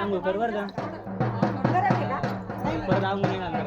आंघोळ कर बरं का परत आंघोळ नाही घालणार.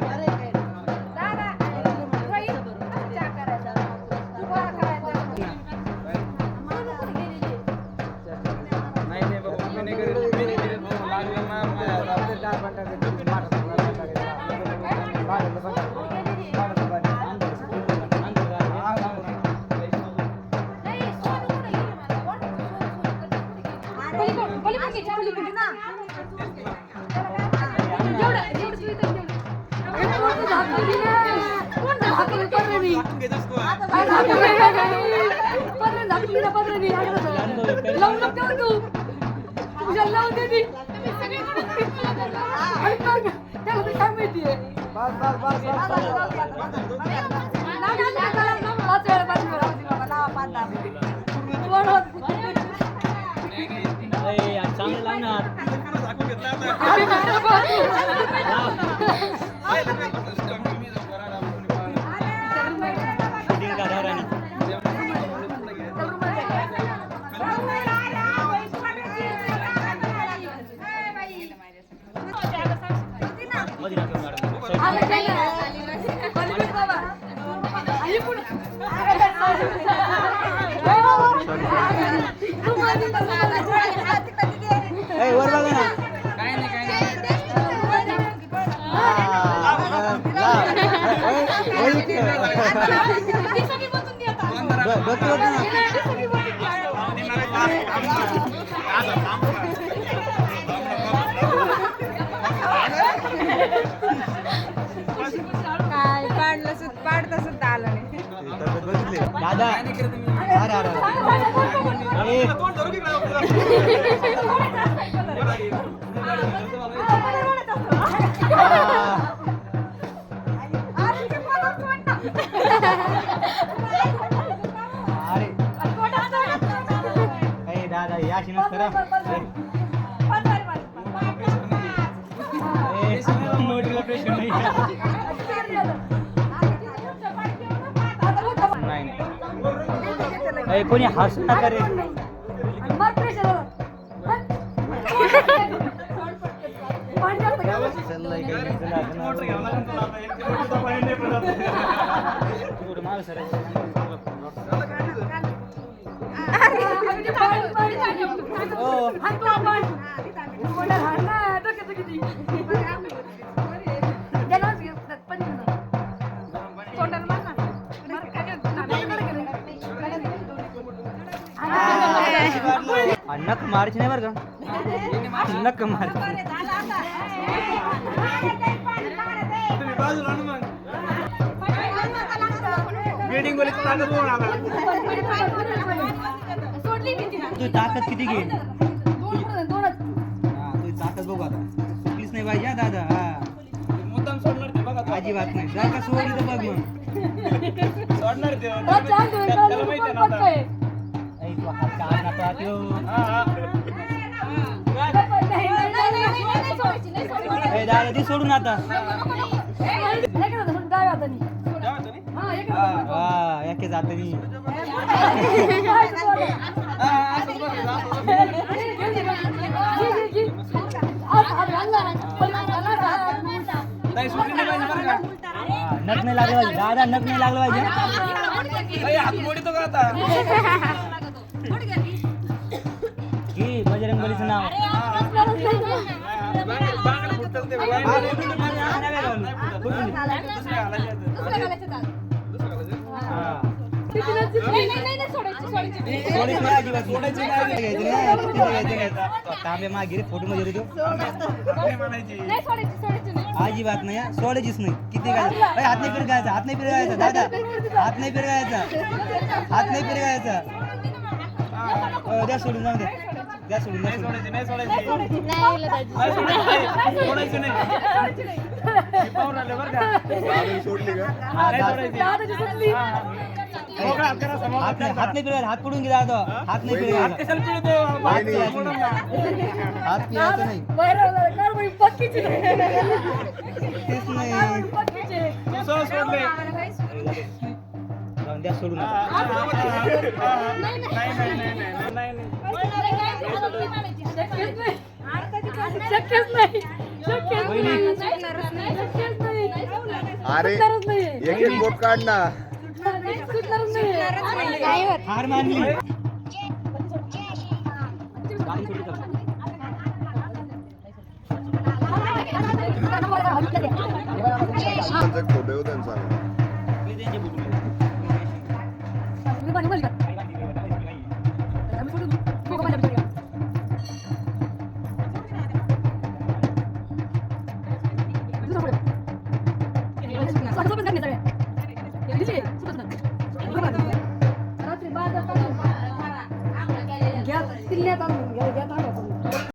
चांगलं लागणार वर बघा ना काय नाही काढलं पाडता सुद्धा आलं नाही दादा अरे दादा याशी नसतं नाही कोणी हसू नका रे नक मारायची नाही बरं का नक मारायची तू ताकद किती घे तुझी ताकद बघू आता सुटलीच नाही पाहिजे दादा मुद्दाम सोडणार ते बघा अजिबात नाही जर का सोडली तर बघ मग सोडणार दादा ती सोडून आता एके जात नक नाही लागलं पाहिजे दादा नक नाही लागलं पाहिजे बजरंगबलीचं नाव तांबे मागे फोटो मध्ये अजिबात नाही सोडायचीच नाही किती काय हात नाही फिरगायचा हात नाही फिरगायचा दादा हात नाही फिरगायचा हात नाही फिरगायचा द्या सोडून जाऊ द्या सोडून हात नाही फिरवायचा हात पडून घे दादा हात नाही फिरवायचा हात फिरायचा नाही तेच नाही द्या सोडून शक्यच नाही शक्यच वहिनी. नाही शक्यच नाही अरे सुटणारच नाही एक एक बोट काढ ना. सुटणारच नाही हार मानली त्यांचा फोटो येऊ त्यांचा.